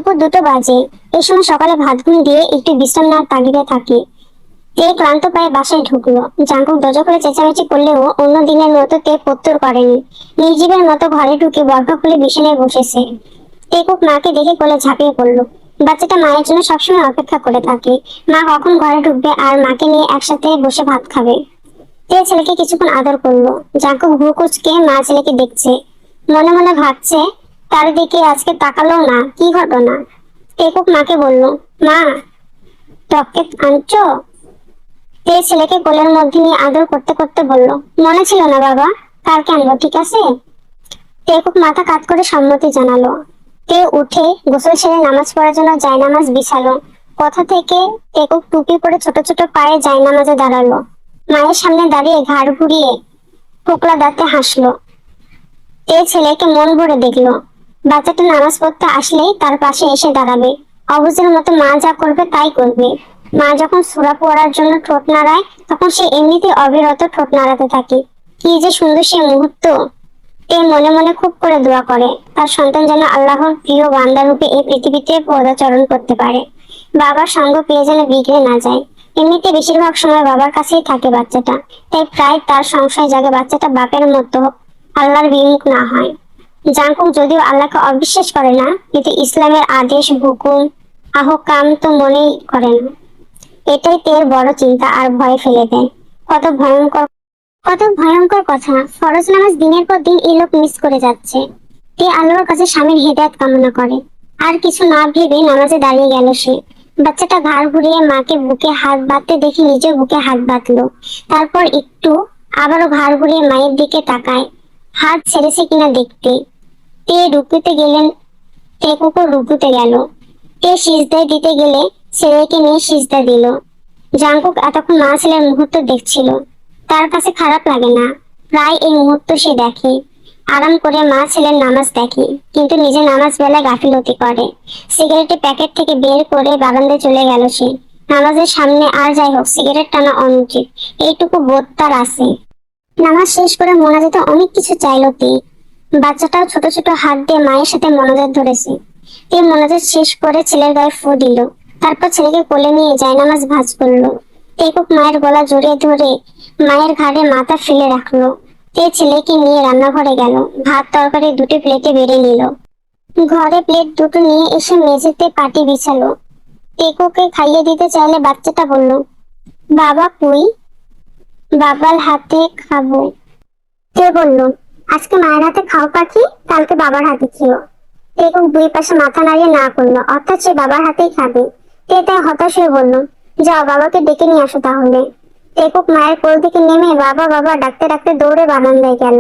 দুপুর 2টো বাজে। এই সময় সকালে ভাত ঘুম দিয়ে একটু বিশ্রাম নেওয়ার তাগিদে থাকে। তে ক্লান্ত পায়ে বাসায় ঢুকলো। জাঙ্কুক দরজা খুলে চেঁচামেচি করলেও অন্য দিনের মতো তে প্রত্যুর করেনি। নির্জীবের মতো ঘরে ঢুকে বরখা খুলে বিছানায় বসেছে। টেকুক মাকে দেখে কোলে ঝাঁপিয়ে পড়লো। বাচ্চাটা মায়ের জন্য সবসময় অপেক্ষা করে থাকে, মা কখন ঘরে ঢুকবে আর মাকে নিয়ে একসাথে বসে ভাত খাবে। তে ছেলেকে কিছুক্ষণ আদর করলো। জাঙ্কুক ভ্রু কুঁচকে মা ছেলেকে দেখছে, মনে মনে ভাবছে তার দিকে আজকে তাকালো না, কি ঘটনা। টেকুক মাকে বলল, মা টকে আনছো? তে ছেলেকে কোলের মধ্যে নিয়ে আদর করতে করতে বলল, মনে ছিল না বাবা, কালকে আনবো, ঠিক আছে? টেকুক মাথা কাত করে সম্মতি জানালো। তে উঠে গোসল সেরে নামাজ পড়ার জন্য জায়নামাজ বিছালো। কোথা থেকে টেকুক টুপি পরে ছোট ছোট পায়ে জায়নামাজে দাঁড়ালো। মায়ের সামনে দাঁড়িয়ে ঘাড় ঘুরিয়ে ফোকলা দাঁতে হাসলো। তে ছেলেকে মন ভরে দেখলো। বাচ্চাটা নামাজ পড়তে আসলেই তার পাশে এসে দাঁড়াবে। অবুঝের মতো মা যা করবে তাই করবে। মা যখন সূরা পড়ার জন্য ঠোঁট নাড়ায়, তখন সে এমনিতে অবিরত ঠোঁট নাড়াতে থাকে। কি যে সুন্দর সে মুহূর্ত। এই মনে মনে খুব করে দোয়া করে তার সন্তান যেন আল্লাহর প্রিয় বান্দা রূপে এই পৃথিবীতে পদাচরণ করতে পারে, বাবার সঙ্গ পেয়ে যেন বিগড়ে না যায়। এমনিতে বেশিরভাগ সময় বাবার কাছেই থাকে বাচ্চাটা, তাই প্রায় তার সংশয় জাগে বাচ্চাটা বাপের মতো আল্লাহর বিমুখ না হয়। জাঙ্কুক যদিও আল্লাহকে অবিশ্বাস করে না, কিন্তু ইসলামের আদেশ হুকুম আহকাম তো মনেই করে না। এটাই তের বড় চিন্তা আর ভয় ফেলে দেয়। কত ভয়ঙ্কর, কত ভয়ঙ্কর কথা। ফরজ নামাজ দিনের পর দিন এই লোক মিস করে যাচ্ছে। তে আল্লাহর কাছে স্বামীর হেদায়েত কামনা করে। আর কিছু না ভেবে নামাজে দাঁড়িয়ে গেল সে। বাচ্চাটা ঘাড় ঘুরিয়ে মাকে বুকে হাত বাঁধতে দেখে নিজের বুকে হাত বাঁধলো। তারপর একটু আবারও ঘাড় ঘুরিয়ে মায়ের দিকে তাকায়, হাত ছেড়েছে কিনা দেখতে। তে রুকুতে গেলেন, তে কুকুর রুকুতে গেল। তে সিজদায় দিতে গেলে ছেলেকে নিয়ে সিজদা দিল। জাঙ্কুক এতক্ষণ মা ছেলের মুহূর্ত দেখছিল। তার কাছে খারাপ লাগে না, প্রায় এই মুহূর্ত সে দেখে। আরাম করে মা ছেলের নামাজ দেখে, কিন্তু নিজে নামাজ বেলায় গাফিলতি করে। সিগারেটের প্যাকেট থেকে বের করে বারান্দায় চলে গেল সে। নামাজের সামনে আর যাই হোক সিগারেট টানা অনুচিত, এইটুকু বোধ তার আছে। নামাজ শেষ করে মোনাজাতে অনেক কিছু চাইলো তে। বাচ্চাটাও ছোট ছোট হাত দিয়ে মায়ের সাথে মোনাজাত ধরেছে। তে মোনাজাত শেষ করে ছেলের গায়ে ফু দিল। তারপর ছেলেকে কোলে নিয়ে জায়নামাজ ভাঁজ করলো। টেকুক মায়ের গলা জড়িয়ে ধরে মায়ের ঘাড়ে মাথা ফেলে রাখলো। তে ছেলেকে নিয়ে রান্নাঘরে গেল। ভাত তরকারি দুটো প্লেটে বেড়ে নিল। ঘরে প্লেট দুটো নিয়ে এসে মেঝেতে পাটি বিছালো। টেকুকে খাইয়ে দিতে চাইলে বাচ্চাটা বলল, বাবা কই? বাবার হাতে খাবো। কে বলল, আজকে মায়ের হাতে খাও পাখি, কালকে বাবার হাতে খেও। টেকুক দুই পাশে মাথা নাড়িয়ে না করলো, অর্থাৎ সে বাবার হাতেই খাবে। তে তাই হতাশ হয়ে বলল, যাও বাবাকে ডেকে নিয়ে আসো তাহলে। টেকুক মায়ের কোল থেকে নেমে বাবা বাবা ডাকতে ডাকতে দৌড়ে বারান্দায় গেল।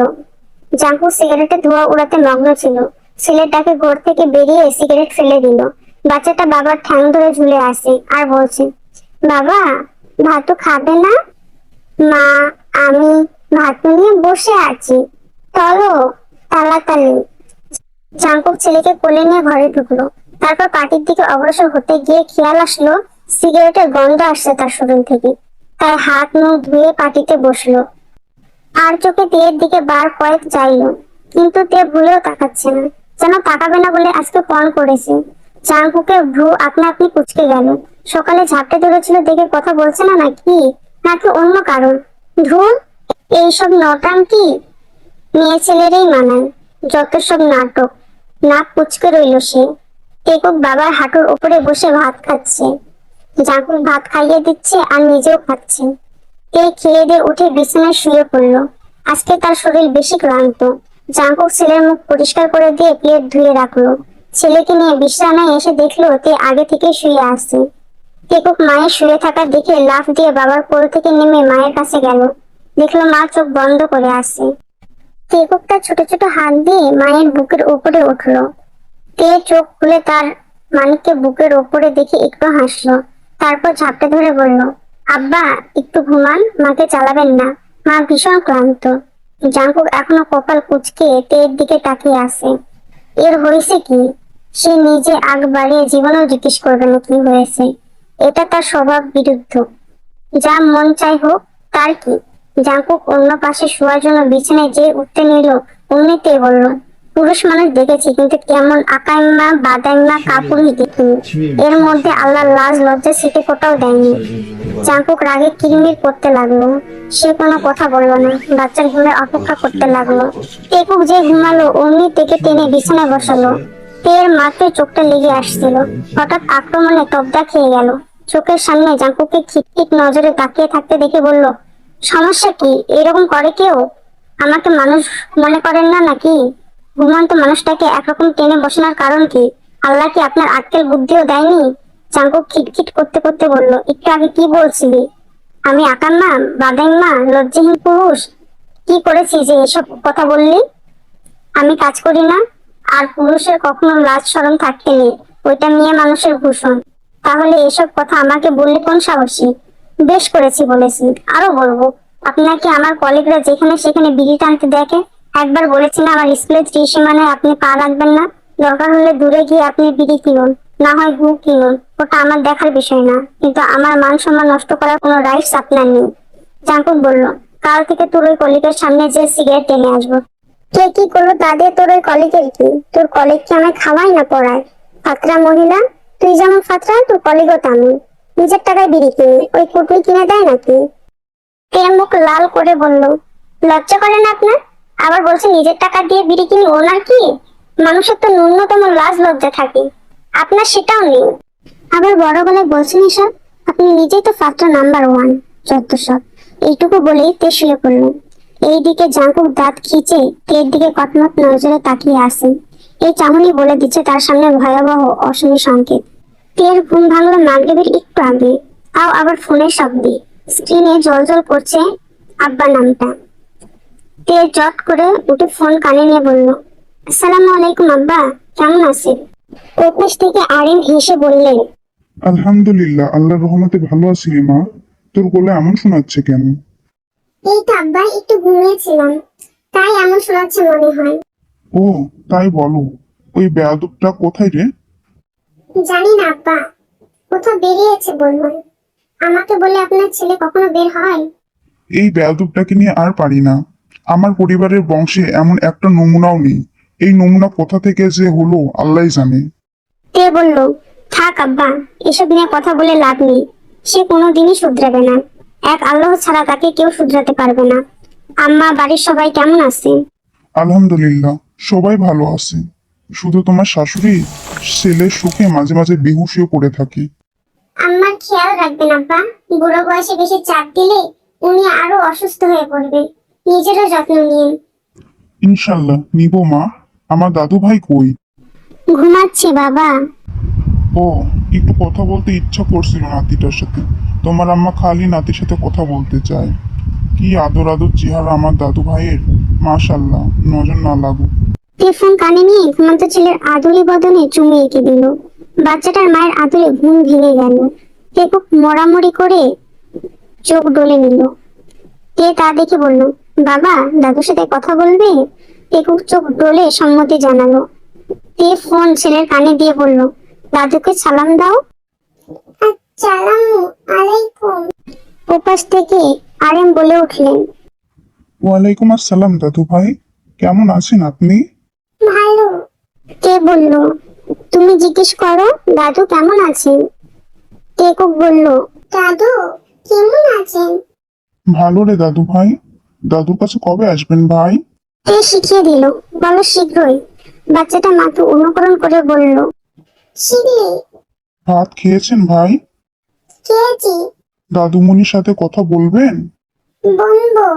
জাঙ্কুক সিগারেটের ধোঁয়া উড়াতে মগ্ন ছিল। ছেলেটাকে ঘর থেকে বেরিয়ে সিগারেট ফেলে দিল। বাচ্চাটা বাবার ঠ্যাং ধরে ঝুলে আসে আর বলছে, বাবা ভাত খাবে না? মা, আমি ভাত নিয়ে বসে আছি, চলো তাড়াতাড়ি। জাঙ্কুক ছেলেকে কোলে নিয়ে ঘরে ঢুকলো। তারপর পাটির দিকে অগ্রসর হতে গিয়ে খেয়াল আসলো সিগারেটের গন্ধ আসছে তার শরীর থেকে। তাই হাত মুখ ধুয়ে পাটিতে বসলো। আর চোখে তেয়ের দিকে বার কয়েক চাইলো, কিন্তু তে ভুলেও তাকাচ্ছে না, যেন তাকাবে না বলে আজকে পণ করেছে। জাঙ্কুকের ভ্রু আপনা আপনি কুঁচকে গেল। সকালে ঝাপটে ধরেছিল দেখে কথা বলছে না নাকি, নাকি অন্য কারণ? ধুর, এইসব নটাঙ্কি মেয়ে ছেলেরই মানায়, যত সব নাটক। নাক কুচকে রইল সে। টেকুক বাবার হাঁটুর উপরে বসে ভাত খাচ্ছে। জাঙ্কুক ভাত খাইয়ে দিচ্ছে আর নিজেও খাচ্ছে। এই খেয়ে দিয়ে উঠে বিছানায় শুয়ে পড়ল। আজকে তার শরীর বেশি ক্লান্ত। জাঙ্কুক ছেলের মুখ পরিষ্কার করে দিয়ে প্লেট ধুয়ে রাখলো। ছেলেকে নিয়ে বিছানায় এসে দেখলো তে আগে থেকে শুয়ে আছে। টেকুক মায়ের শুয়ে থাকা দেখে লাফ দিয়ে বাবার কোল থেকে নেমে মায়ের কাছে গেল। দেখলো মা চোখ বন্ধ করে আছে। টেকুক তার ছোট ছোট হাত দিয়ে মায়ের বুকের উপরে উঠলো। তে চোখ খুলে তার মানিককে বুকের ওপরে দেখে একটু হাসলো। তারপর ঝাপটে ধরে বলল, আব্বা একটু ঘুমান, মাকে চালাবেন না, মা ভীষণ ক্লান্ত। জাঙ্কুক এখনো কপাল কুঁচকে তের দিকে তাকিয়ে আছে। এর হয়েছে কি? সে নিজে আগ বাড়িয়ে জীবনেও জিজ্ঞেস করবে না কি হয়েছে। এটা তার স্বভাব বিরুদ্ধ। যা মন চাই হোক, তার কি। জাঙ্কুক অন্য পাশে শোয়ার জন্য বিছানায় যে উঠতে নিল, অমনিতেই বলল, পুরুষ মানুষ দেখেছি, কিন্তু কেমন আকাইম্মা বাদাইম্মা কাপুরুষ দেখিনি। এর মধ্যে আল্লাহর লাজ লজ্জা সিটে কোটাও দেয়নি। জাঙ্কুক রাগে কিরমির করতে লাগলো। সে কোনো কথা বলল না, বাচ্চার ঘুমের অপেক্ষা করতে লাগলো। টেকুক যে ঘুমালো অমনি তেকে টেনে বিছানায় বসালো। তের মাত্র চোখটা লেগে আসছিল, হঠাৎ আক্রমণে তবদা খেয়ে গেল। চোখের সামনে জাঙ্কুককে খিটখিট নজরে তাকিয়ে থাকতে দেখে বলল, সমস্যা কি? এরকম করে কেউ? আমাকে মানুষ মনে করেন না নাকি? ঘুমন্ত মানুষটাকে একরকম টেনে বসানোর কারণ কি? আল্লাহ কি আপনার আক্কেল বুদ্ধিও দেয়নি? জাঙ্কুক খিটখিট করতে করতে বলল, একটু আগে কি বলছিলি? আমি আকাম্মা বাদাইম্মা লজ্জাহীন পুরুষ? কি করেছি যে এসব কথা বললি? আমি কাজ করি না? আর পুরুষের কখনো লাজ শরম থাকতে নেই, ওইটা মেয়ে মানুষের ভূষণ। তাহলে এসব কথা আমাকে বললে কোন সাহসী? বেশ করেছি বলেছি, আরো বলবো। আপনাকে আমার কলিগরা যেখানে সেখানে বিড়ি টানতে দেখে। একবার বলেছি না আমার স্কুলের ত্রিসীমানায় আপনি পা রাখবেন না? দরকার হলে দূরে গিয়ে আপনি বিড়ি কিনুন, না হয় গু কিনুন, ওটা আমার দেখার বিষয় না, কিন্তু আমার মান সম্মান নষ্ট করার কোনো রাইটস আপনার নেই। জাঙ্কুক বলল, কাল থেকে তোর ওই কলিগের সামনে যে সিগারেট টেনে আসবো। কে কি করলো তাদের? তোর ওই কলিগের কি? তোর কলিগ কি আমায় খাওয়ায় না পড়ায়? ফাতরা মহিলা, তুই যেমন ফাতরা তোর কলিগও তেমন। নিজের টাকায় বিড়ি কিনে ওই কুটুই কিনে দেয় নাকি? তের মুখ লাল করে বলল, লজ্জা করে না আপনার? আবার বলছে নিজের টাকা দিয়ে বিড়ি কিনি, ওনার কি? মানুষের তো ন্যূনতম লাজ লজ্জা থাকে, আপনার সেটাও নেই। আবার বড় গলায় বলছেন এসব? আপনি নিজেই তো ফাতরা নাম্বার ওয়ান, যত সব। এইটুকু বলেই তে শুয়ে পড়ল। এইদিকে জাঙ্কুক দাঁত খিচে তের দিকে কটমট নজরে তাকিয়ে আসে। এই চাহনি বলে দিচ্ছে তার সামনে ভয়াবহ অশনি সংকেত। তের ঘুম ভাঙলো মাগরিবের একটু আগে, তাও আবার ফোনের শব্দে। স্ক্রিনে জল করছে আব্বা নামটা। তে চট করে উঠে ফোন কানে নিয়ে বলল, আসসালামু আলাইকুম আব্বা, কেমন আছেন? ওপাশ থেকে আরিন হেসে বললেন, আলহামদুলিল্লাহ, আল্লাহর রহমতে ভালো আছি রে মা। তোর গলা এমন শোনাচ্ছে কেন? এই তো আব্বা একটু ঘুমিয়েছিলাম, তাই এমন শোনাচ্ছে মনে হয়। ও, তাই বলো। ওই বেয়াদবটা কোথায় রে? জানি না আব্বা, কোথাও বেরিয়েছে বলল। আমাকে বলে আপনার ছেলে কখনো বের হয়? এই বেয়াদবটাকে নিয়ে আর পারি না। আমার পরিবারের বংশে এমন একটা নমুনাও নেই। এই নমুনা কোথা থেকে যে হলো আল্লাহই জানে। তে বলল, থাক আব্বা, এসব নিয়ে কথা বলে লাভ নেই। সে কোনোদিনই শুধরাবে না। এক আল্লাহ ছাড়া তাকে কেউ শুধরাতে পারবে না। আম্মা বাড়ির সবাই কেমন আছে? আলহামদুলিল্লাহ, সবাই ভালো আছে। শুধু তোমার শাশুড়ি ছেলের সুখে মাঝে মাঝে বেহুশিও পড়ে থাকে। আম্মার খেয়াল রাখবেন আব্বা, বুড়ো বয়সে বেশি চাপ দিলে উনি আরো অসুস্থ হয়ে পড়বে। নিজেরও যত্ন নিন। ইনশাল্লাহ নিব মা। আমার দাদু ভাই কই? ঘুমাচ্ছে বাবা। ও, একটু কথা বলতে ইচ্ছা করছিল নাতিটার সাথে। তোমার আম্মা খালি নাতির সাথে কথা বলতে চায়। কি আদর আদর চেহারা আমার দাদু ভাইয়ের, মাশাল্লাহ, নজর না লাগুক। টেলিফোন কানে নিয়ে ঘুমন্ত ছেলের আদুরি বদনে চুমু এঁকে দিল। বাচ্চাটার মায়ের আদরে ঘুম ভেঙে গেল। টেকুক মরামরি করে চোখ ডলে নিল। তে তা দেখে বলল, বাবা দাদুর সাথে কথা বলবে? টেকুক চোখ ডলে সম্মতি জানালো। তে ফোন ছেলের কানে দিয়ে বলল, দাদুকে সালাম দাও। আসসালামু আলাইকুম। ওপাশ থেকে আরেম বলে উঠলেন, ওয়ালাইকুম আসসালাম দাদু ভাই, কেমন আছেন আপনি? ভালো। কে বলল, তুমি জিজ্ঞেস করো দাদু কেমন আছেন। টেকুক বলল, দাদু কেমন আছেন? ভালো রে দাদু ভাই। দাদুর কাছে কবে আসবেন ভাই? তে শিখিয়ে দিল, বলো শীঘ্রই। বাচ্চাটা মাথা অনুকরণ করে বলল, শিখলি? ভাত খেয়েছেন ভাই? খেয়েছি। দাদুমণির সাথে কথা বলবেন? বলবো।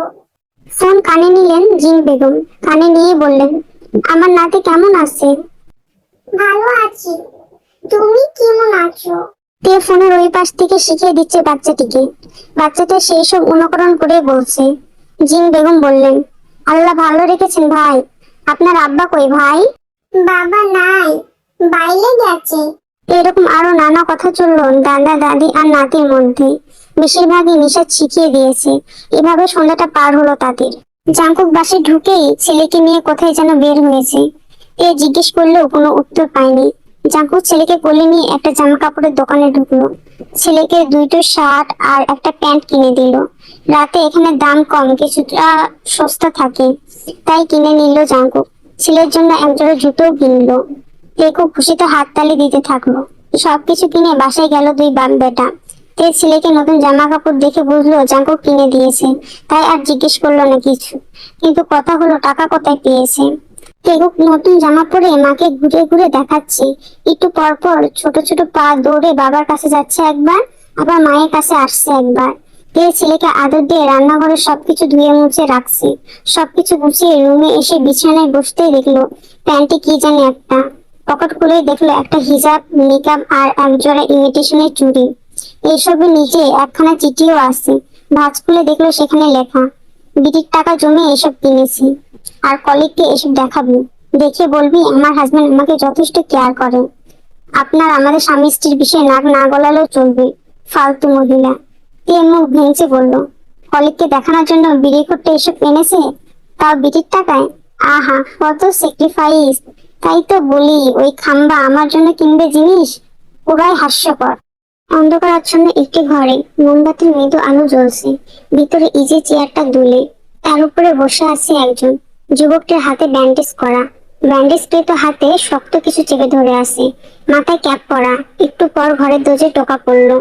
ফোন কানে নিলেন জিন বেগম, কানে নিয়ে বললেন, আমার নাতি কেমন আছে? ভালো আছি, তুমি কেমন আছো? তে ফোনের ওই পাশ থেকে শিখিয়ে দিচ্ছে বাচ্চাটিকে। বাচ্চাটা সেই সব অনুকরণ করে বলছে। জিন বেগম বললেন, আল্লাহ ভালো রেখেছেন ভাই। আপনার আব্বা কই ভাই? বাবা নাই, বাইরে গেছে। এরকম আরো নানা কথা চললো দাদা দাদি আর নাতির মধ্যে। বেশিরভাগই নিষাদ শিখিয়ে দিয়েছে। এভাবে সন্ধ্যাটা পার হলো তাদের। জাঙ্কুক বাসে ঢুকেই ছেলেকে নিয়ে কোথায় যেন বের হয়েছে। এ জিজ্ঞেস করলেও কোনো উত্তর পায়নি। জাঙ্কুক ছেলেকে কোলে নিয়ে একটা জামা কাপড়ের দোকানে ঢুকলো। ছেলেকে দুটো শার্ট আর একটা প্যান্ট কিনে দিল। রাতে এখানে দাম কম, কিছুটা সস্তা থাকে, তাই কিনে নিল জাঙ্কুক। ছেলের জন্য একজোড়া জুতো কিনলো। টেকো খুশিতে হাততালি দিতে থাকলো। সবকিছু কিনে বাসায় গেল দুই বাপ বেটা। তে ছেলেকে নতুন জামা কাপড় দেখে বুঝলো জাঙ্কু কিনে দিয়েছে, তাই আর জিজ্ঞেস করলো না কিছু। কিন্তু কথা হলো টাকা কোথায় পেয়েছে। টেকো নতুন জামা পরে মাকে ঘুরে ঘুরে দেখাচ্ছে। একটু পর পর ছোট ছোট পা দৌড়ে বাবার কাছে যাচ্ছে একবার, আবার মায়ের কাছে আসছে একবার। তে ছেলেকে আদর দিয়ে রান্নাঘরে সবকিছু ধুয়ে মুছে রাখছে। সবকিছু গুছিয়ে রুমে এসে বিছানায় বসতেই দেখলো প্যান্টে কি জানি একটা। পকেট খুলে দেখলো একটা হিজাব, মেকআপ আর একজোড়া ইমিটেশনের চুড়ি। এইসবের নিচে একখানা চিঠিও আছে। ভাঁজ খুলে দেখলো সেখানে লেখা, বিটির টাকা জমে এসব কিনেছি, আর কলিগকে এসব দেখাবি, দেখে বলবি আমার হাজবেন্ড আমাকে যথেষ্ট কেয়ার করে। আপনার আমাদের স্বামী স্ত্রীর বিষয়ে নাক না গলালেও চলবে, ফালতু মহিলা। তে মুখ ভেঙচে বলল, কলিগকে দেখানোর জন্য বিড়ি করতে এসব এনেছে, তাও বিটির টাকায়। আহা, কত স্যাক্রিফাইস। তাই তো বলি ওই খাম্বা আমার জন্য কিনবে জিনিস, পুরাই হাস্যকর। অন্ধকার আচ্ছন্ন একটি ঘরে মোমবাতির মৃদু আলো জ্বলছে। ভিতরে ইজি চেয়ারটা দুলে, তার উপরে বসে আছে একজন। যুবকটির হাতে ব্যান্ডেজ করা, ব্যান্ডেজকৃত হাতে শক্ত কিছু চেপে ধরে আছে। মাথায় ক্যাপ পরা। একটু পর ঘরের দরজায় টোকা পড়লো।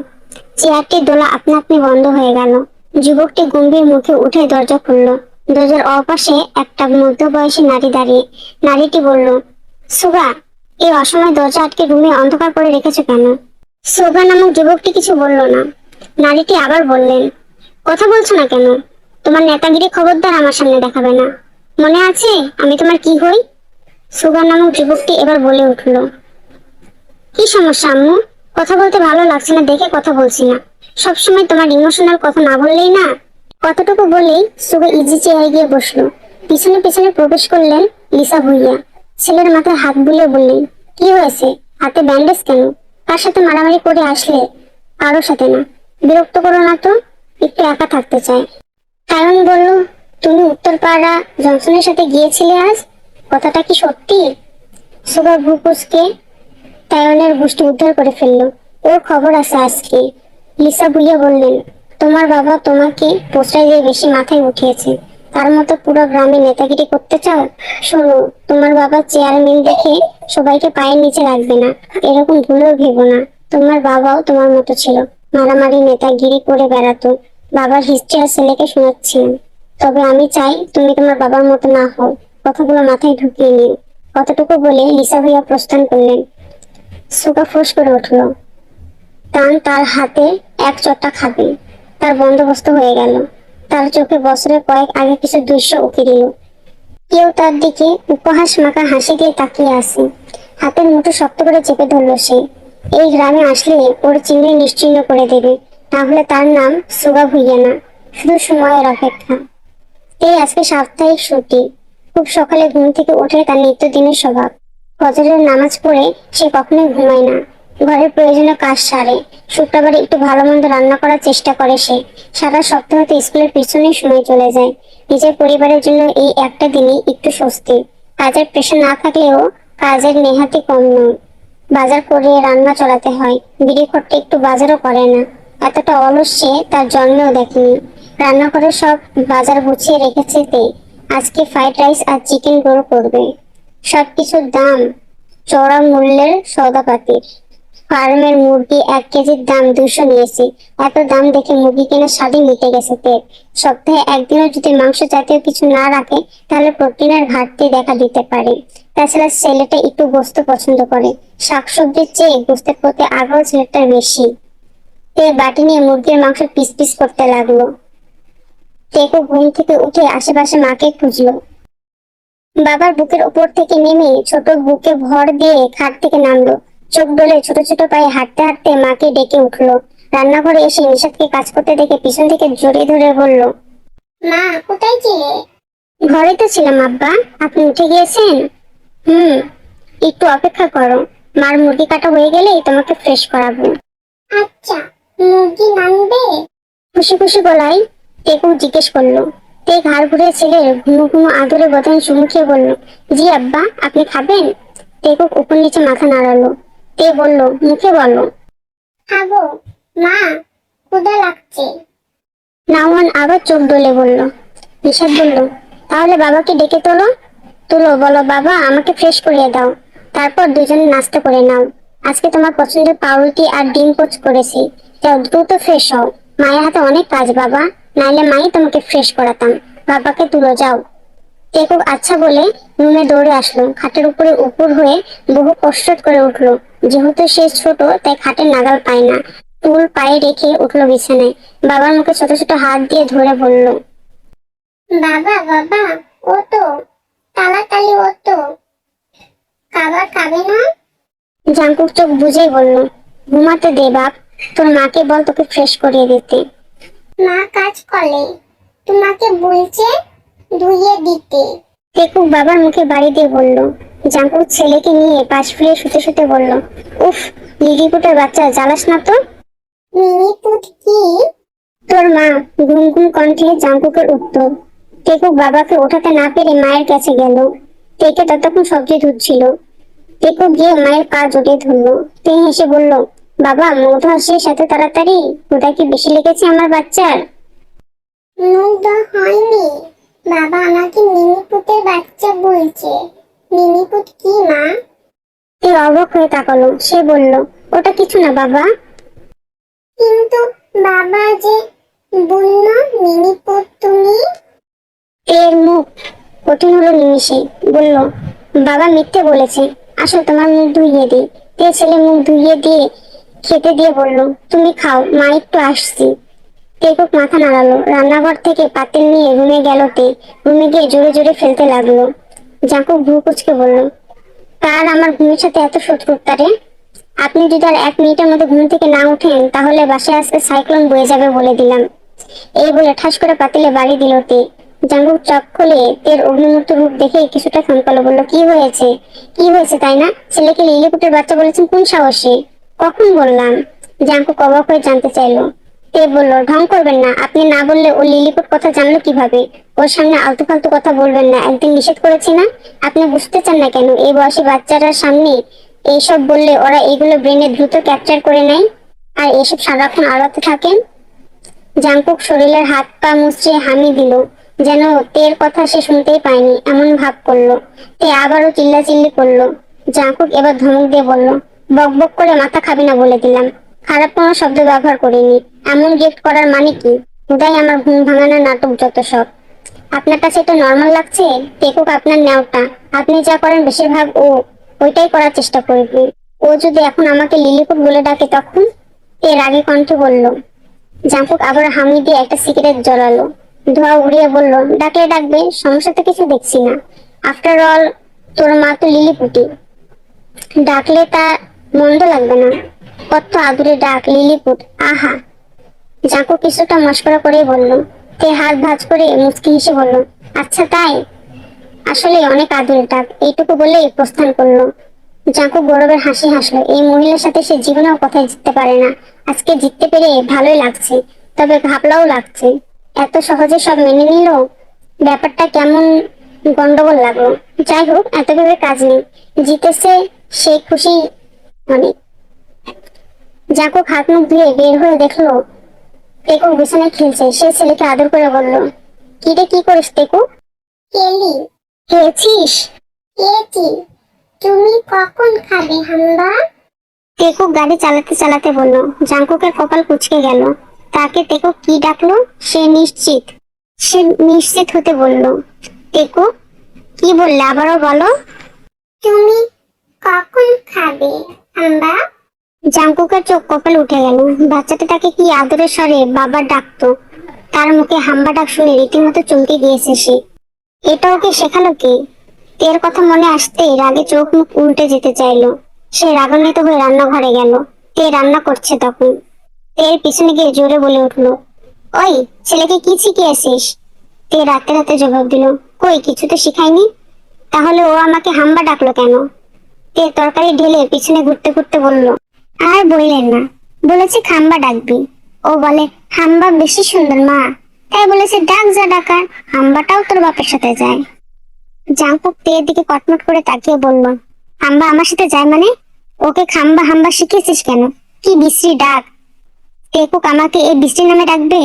চেয়ারটির দোলা আপনা আপনি বন্ধ হয়ে গেল। যুবকটি গম্ভীর মুখে উঠে দরজা খুললো। দরজার অপাশে একটা মধ্যবয়সী নারী দাঁড়িয়ে। নারীটি বলল, সুগা, এই অসময় দরজা আটকে রুমে অন্ধকার করে রেখেছো কেন? সুগা নামক যুবকটি কিছু বলল না। নারীটি আবার বললেন, কথা বলছো না কেন? তোমার নেতাগিরি খবরদার আমার সামনে দেখাবে না। মনে আছে আমি তোমার কি হই? সুগা নামক যুবকটি এবার বলে উঠল, কি সমস্যা আম্মু? কথা বলতে ভালো লাগছে না দেখে কথা বলছি না। সবসময় তোমার ইমোশনাল কথা না বললেই না। কতটুকু বলেই সুগা ইজি চেয়ারে গিয়ে বসলো। পিছনে পিছনে প্রবেশ করলেন লিসা ভুইয়া। ছেলের মাথায় হাত বুলিয়ে বললেন, কি হয়েছে? হাতে ব্যান্ডেজ কেন? কার সাথে মারামারি করে আসলে? কারোর সাথে না। বিরক্ত করো না তো, একটু একা থাকতে চাই। কারণ বলল, তুমি উত্তরপাড়া জনসনের সাথে গিয়েছিলে আজ, কথাটা কি সত্যি? সুগা ভ্রু কুঁচকে তায়নের গোষ্ঠী উদ্ধার করে ফেললো। ওর খবর আছে আজকে। লিসা ভুলিয়া বললেন, তোমার বাবা তোমাকে প্রশ্রয় দিয়ে বেশি মাথায় উঠিয়েছে, তার মতো পুরো গ্রামে নেতাগিরি করতে চাও? শোনো, তোমার বাবা চেয়ারম্যান দেখে সবাইকে পায়ের নিচে রাখবে না, এরকম ভুলেও ভেবো না। তোমার বাবাও তোমার মতো ছিল, মারামারি নেতাগিরি করে বেড়াতো। বাবার হিস্ট্রি আর ছেলেকে শোনাচ্ছিলেন। তবে আমি চাই তুমি তোমার বাবার মতো না হও। কথাগুলো মাথায় ঢুকিয়ে নিন। কতটুকু বলে লিসা ভাইয়া প্রস্থান করলেন। সুগা ফোঁস করে উঠল। টান তার হাতে এক চটটা খাবে, তার বন্দোবস্ত হয়ে গেল। তার চোখে বছরের কয়েক আগে কিছু দৃশ্য উকি দিল। কেউ তার দিকে উপহাস মাখা হাসি দিয়ে তাকিয়ে আছে। হাতের মুঠো শক্ত করে চেপে ধরল সে। এই গ্রামে আসলে ওর চিহ্নে নিশ্চিহ্ন করে দেবে, তাহলে তার নাম সুগা ভুইয়া না, শুধু সময়ের অপেক্ষা। এই আজকে সাপ্তাহিক ছুটি। খুব সকালে ঘুম থেকে উঠে তার নিত্যদিনের স্বভাব। ফজরের নামাজ পড়ে সে কখনোই ঘুমায় না। ঘরের প্রয়োজনীয় কাজ সারে। শুক্রবারে একটু ভালো মন্দ রান্না করার চেষ্টা করে সে। সারা সপ্তাহতে স্কুলের পিছনেই সময় চলে যায়। নিজের পরিবারের জন্য এই একটা দিনই একটু স্বস্তি। কাজের প্রেশার না থাকলেও কাজের নেহাতি কম নয়। বাজার করে রান্না চালাতে হয়। বিড়ি করতে একটু বাজারও করে না। এতটা অলস সে তার জন্মেও দেখেনি। রান্না করে সব বাজার গুছিয়ে রেখেছে তে। আজকে ফ্রাইড রাইস আর চিকেন রোল করবে। সবকিছুর দাম চড়া মূল্যের সওদাপাতির। ফার্মের মুরগি 1 কেজির দাম 200 নিয়েছে। এত দাম দেখে মুরগি কেনার স্বাদই মিটে গেছে তের। সপ্তাহে একদিনও যদি মাংস জাতীয় কিছু না রাখে তাহলে প্রোটিনের ঘাটতি দেখা দিতে পারে। তাছাড়া ছেলেটা একটু গোস্ত পছন্দ করে। শাকসবজির চেয়ে গোস্তের প্রতি আগ্রহ ছেলেটার বেশি। তে বাটি নিয়ে মুরগির মাংস পিস পিস করতে লাগলো। টেকো ঘুম থেকে উঠে আশেপাশে মাকে খুঁজলো। বাবার বুকের উপর থেকে নেমে ছোট বুকে ভর দিয়ে খাট থেকে নামলো। চোখ ডলে ছোট ছোট পায়ে হাঁটতে হাঁটতে মাকে ডেকে উঠলো। রান্নাঘরে এসে নিশাদকে কাজ করতে দেখে পিছন থেকে জড়িয়ে ধরে বলল, মা কোথায় ছিলে? ঘরে তো ছিলাম আব্বা, আপনি উঠে গিয়েছেন? হুম, একটু অপেক্ষা করো, মার মুরগি কাটা হয়ে গেলেই তোমাকে ফ্রেশ করাবো। আচ্ছা, মুরগি নামবে? খুশি খুশি গলায় টেকু জিজ্ঞেস করলো। তে ঘাড় ঘুরে ছেলের ঘুমো ঘুমো আদরে বদন চুমু খেয়ে বলল, জি আব্বা, আপনি খাবেন? টেকু উপর নিচে মাথা নাড়ালো। তে বলল, মুখে বলো। খাবো মা, ক্ষুধা লাগছে। নাওয়ান আবার চোখ ডলে বলল। নিশাদ বলল, তাহলে বাবাকে ডেকে তোলো। তুলো বলো বাবা আমাকে ফ্রেশ করিয়ে দাও, তারপর দুজনে নাস্তা করে নাও। আজকে তোমার পছন্দের পাউরুটি আর ডিম পোচ করেছি, যাও দ্রুত ফ্রেশ হও। মায়ের হাতে অনেক কাজ বাবা, নাইলে মাই তোমাকে ফ্রেশ করাতাম। বাবাকে তুলো যাও। টেকু আচ্ছা বলে রুমে দৌড়ে আসলো, খাটের উপরে উপুর হয়ে বহু কষ্ট করে উঠলো। যেহেতু সে ছোট তাই খাটের নাগাল পায় না, টুল পায়ে রেখে উঠলো বিছানায়। বাবার মুখে ছোট ছোট হাত দিয়ে ধরে বলল, বাবা বাবা ও তো, তাড়াতাড়ি ও তো, খাবার খাবে না? জাঙ্কুক চোখ বুঝেই বলল, ঘুমাতে দে বাপ, তোর মাকে বল তোকে ফ্রেশ করিয়ে দিতে। মা কাজ করে, তোমাকে বলছে ধুইয়ে দিতে। টেকুক বাবার মুখে বাড়ি দিয়ে বলল। জাঙ্কুক ছেলেকে নিয়ে পাশ ফিরে শুতে শুতে বলল, উফ, লিলিপুটের বাচ্চা, জ্বালাস না তো। লিলিপুট কি? তোর মা, ঘুম ঘুম কণ্ঠে জাঙ্কুকের উত্তর। টেকুক বাবাকে ওঠাতে না পেরে মায়ের কাছে গেল। টেকে ততক্ষণ সবজি ধুচ্ছিল। টেকুক গিয়ে মায়ের পা জড়িয়ে ধরলো। তে হেসে বলল, বাবা মুগ্ধ আসে সাথে তাড়াতাড়ি, ওটা কি বেশি লেগেছে আমার বাচ্চার? মুগ্ধ হয়নি, বাবা আমাকে লিলিপুটের বাচ্চা বলছে। লিলিপুট কি মা? তে অবাক হয়ে তাকালো। সে বলল, ওটা কিছু না বাবা। কিন্তু বাবা যে বলল লিলিপুট তুমি। এর মুখ কঠিন হলো নিমিষে। বলল, বাবা মিথ্যে বলেছে, আসলে তোমার মুখ ধুইয়ে দিই। তে ছেলে মুখ ধুইয়ে দিয়ে খেতে দিয়ে বলল, তুমি খাও, মা একটু আসছি। টেকুক মাথা নাড়ালো। রান্নাঘর থেকে পাতিল নিয়ে রুমে গেল তে। রুমে গিয়ে জোরে জোরে ফেলতে লাগলো। জাঙ্কুক ভ্রু কুচকে বলল, তার আমার ঘুমের সাথে এত শত্রুতা রে? আপনি যদি আর 1 মিনিটের মধ্যে ঘুম থেকে না উঠেন তাহলে বাসায় আজকে সাইক্লোন বয়ে যাবে বলে দিলাম। এই বলে ঠাস করে পাতিলে বাড়ি দিল তে। জাঙ্কুক চোখ খুলে তের অগ্নিমূর্ত রূপ দেখে কিছুটা থমকালো। বলল, কি হয়েছে? কি হয়েছে তাই না? ছেলেকে লিলিপুটের বাচ্চা বলেছেন কোন সাহসে? কখন বললাম? জাঙ্কুক অবাক হয়ে জানতে চাইলো। তে বলল, ঢং করবেন না, আপনি না বললে ও লিলিপুট কথা জানলো কিভাবে? ওর সামনে আলতু ফালতু কথা বলবেন না, একদিন নিষেধ করেছি না? আপনি বুঝতে চান না কেন? এই বয়সী বাচ্চারা সামনে এইসব বললে ওরা এগুলো ব্রেনে দ্রুত ক্যাপচার করে নেয়, আর এসব সারাক্ষণ আড়াতে থাকেন। জাঙ্কুক শরীরের হাত পা মুচড়ে হামি দিল, যেন তের কথা সে শুনতেই পায়নি এমন ভাব করলো। তে আবারও চিল্লাচিল্লি করলো। জাঙ্কুক এবার ধমক দিয়ে বলল, বক বক করে মাথা খাবি না বলে দিলাম। খারাপ কোনো শব্দ ব্যবহার করিনি। এমন গিফট করার মানে কি? হুদাই আমার ঘুম ভাঙানোর নাটক যত সব। আপনার কাছে এটা নর্মাল লাগছে? টেকুক আপনার নেওটা, আপনি যা করেন বেশিরভাগ ও ওইটাই করার চেষ্টা করবে। ও যদি এখন আমাকে লিলিপুট বলে ডাকে তখন? এর আগে কণ্ঠে বলল। জাঙ্কুক আবার হামি দিয়ে একটা সিগারেট জ্বলালো। ধোঁয়া উড়িয়ে বলল, ডাকলে ডাকবে, সমস্যা তো কিছু দেখছি না। আফটার অল তোর মা তো লিলিপুটি, ডাকলে তা মন্দ লাগবে না। কত আদুরে ডাক লিলিপুট, আহা। জাঙ্কুক কিছুটা মস্করা করেই বলল। তে হাত ভাঁজ করে মুচকি হেসে বলল, আচ্ছা তাই, আসলে অনেক আদুরে ডাক। এইটুকু বলেই প্রস্থান করলো। জাঙ্কুক গৌরবের হাসি হাসলো। এই মহিলার সাথে সে জীবনেও কথায় জিততে পারে না, আজকে জিততে পেরে ভালোই লাগছে, তবে ঘাবলাও লাগছে। এত সহজে সব মেনে নিল, ব্যাপারটা কেমন গন্ডগোল লাগলো। যাই হোক, এত ভেবে কাজ নেই, জিতেছে সে খুশি অনেক। জাঙ্কুক হাত মুখ ধুয়ে বের হয়ে দেখলো টেকু বিছানায় খেলছে। সে ছেলেকে আদর করে বলল, কি রে, কি করিস টেকু? খেলি। খেয়েছিস? খেয়েছি। তুমি কখন খাবে হাম্বা? টেকু গাড়ি চালাতে চালাতে বলল। জাঙ্কুকের কপাল কুঁচকে গেল। তাকে টেকু কি ডাকলো? সে নিশ্চিত হতে বলল। টেকু কি বললে আবারও বলো। তুমি কখন খাবে হাম্বা? জাঙ্কুকের চোখ কপালে উঠে গেল। বাচ্চাটা তাকে কি আদরের স্বরে বাবা ডাকতো। তার মুখে হাম্বা ডাক শুনে রীতিমতো চমকে গিয়েছে সে। এটা ওকে শেখালো কে? এর কথা মনে আসতে রাগে চোখ মুখ উল্টে যেতে চাইলো। সে রাগান্বিত হয়ে রান্নাঘরে গেল। তে রান্না করছে তখন। তের পিছনে গিয়ে জোরে বলে উঠলো, ওই ছেলেকে কি শিখিয়েছিস? তে রাতে রাতে জবাব দিল, কই কিছু তো শিখাইনি। তাহলে ও আমাকে হাম্বা ডাকলো কেন? তে তরকারি ঢেলে পিছনে ঘুরতে ঘুরতে বলল, আর বললেন না, বলেছে খাম্বা ডাকবি। ও বলে হাম্বা বেশি সুন্দর মা, তাই বলেছে ডাক যা ডাকার, হাম্বাটাও তোর বাপের সাথে যায়। জাঙ্কুক তের দিকে কটমট করে তাকিয়ে বলল, হাম্বা আমার সাথে যায় মানে? ওকে খাম্বা হাম্বা শিখিয়েছিস কেন? কি বিশ্রী ডাক। টেকুক আমাকে এই বিশ্রী নামে ডাকবে?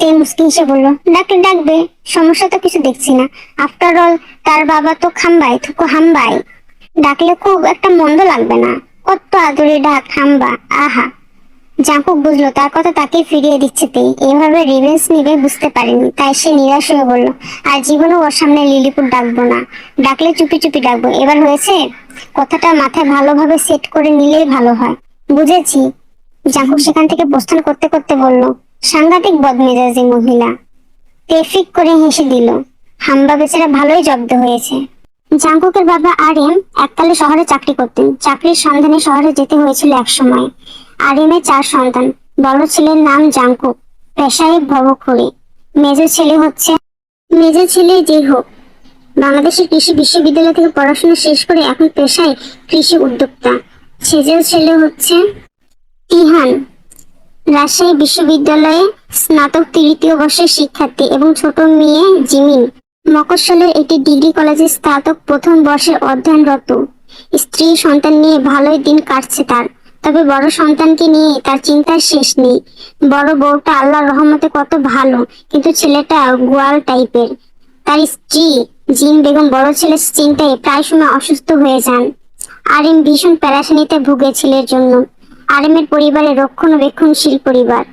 তে মুসকি হেসে বলল, ডাকলে ডাকবে, সমস্যা তো কিছু দেখছি না। আফটার অল তার বাবা তো খাম্বাই, থুকু হাম্বাই, ডাকলে খুব একটা মন্দ লাগবে না। কত আদরে ডাক, হাম্বা, আহা। জাঙ্কুক বুঝলো তার কথা তাকে ফিরিয়ে দিচ্ছে তেই, এভাবে রিভেন্স নিবে বুঝতে পারেনি, তাই সে নিরাশ হয়ে বলল, আর জীবনে ওর সামনে লিলিপুট ডাকবো না, ডাকলে চুপি চুপি ডাকবো। এবার হয়েছে? কথাটা মাথায় ভালোভাবে সেট করে নিলেই ভালো হয়। বুঝেছি। জাঙ্কুক সেখান থেকে প্রস্থান করতে করতে বলল, সাংঘাতিক বদমেজাজি মহিলা। তেফিক করে হেসে দিল, হাম্বা বেচারা ভালোই জব্দ হয়েছে। জাঙ্কুকের বাবা আরিম এককালে শহরে চাকরি করতেন। চাকরির সন্ধানে শহরে যেতে হয়েছিল একসময়। আরিমের 4 সন্তান। বড় ছেলের নাম জাঙ্কুক, পেশায় ভবঘুরে। মেজো ছেলে যে হোক বাংলাদেশের কৃষি বিশ্ববিদ্যালয় থেকে পড়াশোনা শেষ করে এখন পেশায় কৃষি উদ্যোক্তা। সেজের ছেলে হচ্ছে তিহান, রাজশাহী বিশ্ববিদ্যালয়ে স্নাতক 3য় বর্ষের শিক্ষার্থী, এবং ছোট মেয়ে জিমিন মফস্বলের একটি ডিগ্রি কলেজে স্নাতক 1ম বর্ষে অধ্যয়নরত। স্ত্রী সন্তান নিয়ে ভালোই দিন কাটছে তার। তবে বড় সন্তানকে নিয়ে তার চিন্তার শেষ নেই। বড় বউটা আল্লাহর রহমতে কত ভালো, কিন্তু ছেলেটা গোয়াল টাইপের। তার স্ত্রী জিন বেগম বড় ছেলের চিন্তায় প্রায় সময় অসুস্থ হয়ে যান। আরিম ভীষণ পেরেশানিতে ভুগে ছেলের জন্য। আরিমের পরিবারের রক্ষণাবেক্ষণশীল পরিবার।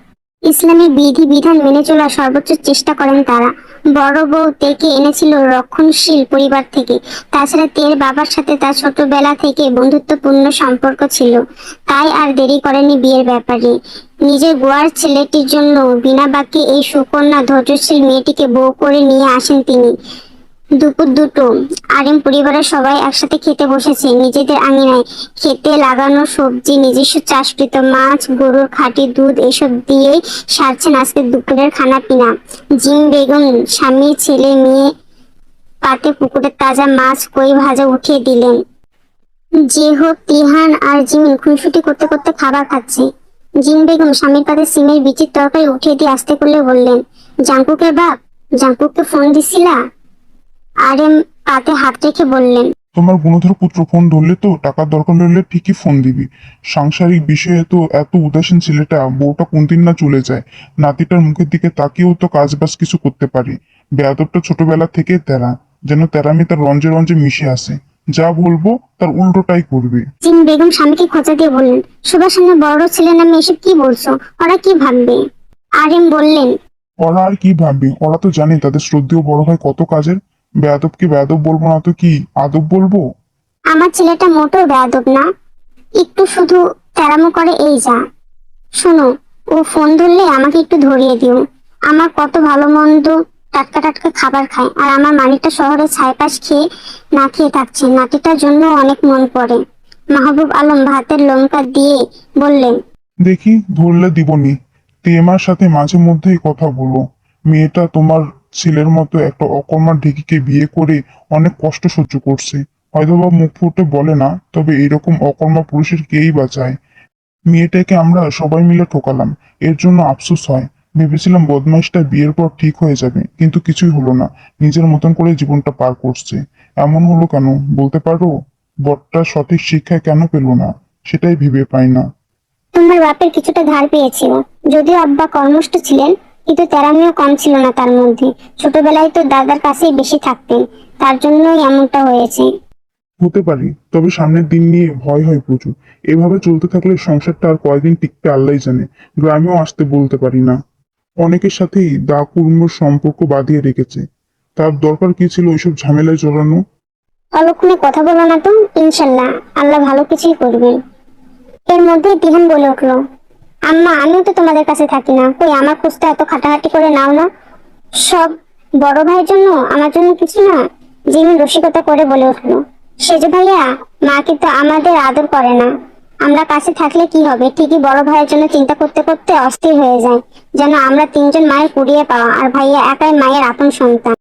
ইসলামী বিধি বিধান মেনে চলার সর্বোচ্চ চেষ্টা করেন তারা। বড় বউ তেকে এনেছিল রক্ষণশীল পরিবার থেকে। তাছাড়া তের বাবার সাথে তার ছোটবেলা থেকে বন্ধুত্বপূর্ণ সম্পর্ক ছিল। তাই আর দেরি করেনি বিয়ের ব্যাপারে। নিজের গোয়ার ছেলেটির জন্য বিনা বাক্যে এই সুকন্যা ধৈর্যশীল মেয়েটিকে বউ করে নিয়ে আসেন তিনি। দুপুর 2টো। আরিম পরিবারের সবাই একসাথে খেতে বসেছে নিজেদের আঙিনায়। খেতে লাগানো সবজি, নিজস্ব চাষকৃত মাছ, গরুর খাঁটি দুধ, এসব দিয়েই সারছেন আজকে দুপুরের খানা পিনা। জিম বেগম স্বামী, ছেলে মেয়ে পাতে পুকুরের তাজা মাছ, কই ভাজা উঠিয়ে দিলেন। যে হোক তিহান আর জিমিন খুনসুটি করতে করতে খাবার খাচ্ছে। জিম বেগম স্বামীর পাতে সিমের বিচির তরকারি উঠিয়ে দিয়ে আসতে করলে বললেন, জাঙ্কুকের বাপ, জাঙ্কুককে ফোন দিছিলা? আরিম পাতে হাত রেখে বললেন, তোমার গুণধর পুত্র ফোন ধরলে তো টাকার দরকার হলে ঠিকই ফোন দিবি। সাংসারিক বিষয়ে তো এত উদাসীন ছেলেটা, বউটা কোনদিন না চলে যায়। নাতিটার মুখের দিকে তাকিয়েও তো কাজবাজ কিছু করতে পারি। বেয়াদবটা ছোটবেলা থেকে তেরা, যেন তেরামি তার রঞ্জে রঞ্জে মিশে আসে। যা বলবো তার উল্টোটাই করবে। জিম বেগম স্বামীকে খোঁচা দিয়ে বললেন, সবার সামনে বড় ছেলে নামে এসব কি বলছো? ওরা কি ভাববে? আরিম বললেন, ওরা আর কি ভাববে? ওরা তো জানে তাদের শ্রদ্ধেয় বড় ভাই কত কাজের। বেয়াদবকে বেয়াদব বলবো না তো কি আদব বলবো? আমার ছেলেটা মোটেও বেয়াদব না, একটু শুধু তেরামো করে এই যা। শোনো, ও ফোন ধরলে আমাকে একটু ধরিয়ে দিও। আমার কত ভালো মন্দ টাটকা টাটকা খাবার খায়, আর আমার মানিকটা শহরে ছাইপাশ খেয়ে না খেয়ে থাকছে। নাতিটার জন্য অনেক মন পড়ে। মাহবুব আলম ভাতের লঙ্কা দিয়ে বললেন, দেখি ধরলে দিবনি। তেমার সাথে মাঝে মধ্যেই কথা বলো। মেয়েটা তোমার ছেলের মতো একটা অকর্মার ঢেকিকে বিয়ে করে অনেক কষ্ট সহ্য করছে। হয়তোবা মুখ ফুটে বলে না, তবে এরকম অকর্মা পুরুষের কেই বা চায়? মেয়েটাকে আমরা সবাই মিলে ঠকালাম, এর জন্য আফসোস হয়। ভেবেছিলাম বদমাইশটা বিয়ের পর ঠিক হয়ে যাবে, কিন্তু কিছুই হলো না। নিজের মতন করে জীবনটা পার করছে। এমন হলো কেন বলতে পারো? বরটা সঠিক শিক্ষায় কেন পেল না, সেটাই ভেবে পাই না। তোমার বাপের কিছুটা ধার পেয়েছিল। যদিও আব্বা কর্মষ্ঠ ছিলেন, কিন্তু তেরামিও কম ছিল না তার মধ্যে। ছোটবেলায় তো দাদার কাছেই বেশি থাকতেন, তার জন্যই এমনটা হয়েছে। হতে পারি, তবে সামনের দিন নিয়ে ভয় হয় প্রচুর। এভাবে চলতে থাকলে সংসারটা আর কয়দিন টিকতে আল্লাহই জানে। গ্রামেও আসতে বলতে পারি না। অনেকের সাথেই দা কুড়মোর সম্পর্ক বাঁধিয়ে রেখেছে। তার দরকার কি ছিল ওইসব ঝামেলায় জড়ানো? অলক্ষণে কথা বলো না তো, ইনশাল্লাহ আল্লাহ ভালো কিছুই করবেন। এর মধ্যেই তিহান বলে উঠলো, আম্মা, আমিও তো তোমাদের কাছে থাকি না, কই আমার খোঁজটা এত খাটাখাটি করে নাও না? সব বড় ভাইয়ের জন্য, আমার জন্য কিছু না? জিমিন রসিকতা করে বলে উঠলো, সেজ ভাইয়া, মা কিন্তু আমাদের আদর করে না। আমরা কাছে থাকলে কি হবে, ঠিকই বড় ভাইয়ের জন্য চিন্তা করতে করতে অস্থির হয়ে যায়, যেন আমরা 3জন মায়ের কুড়িয়ে পাওয়া, আর ভাইয়া একাই মায়ের আপন সন্তান।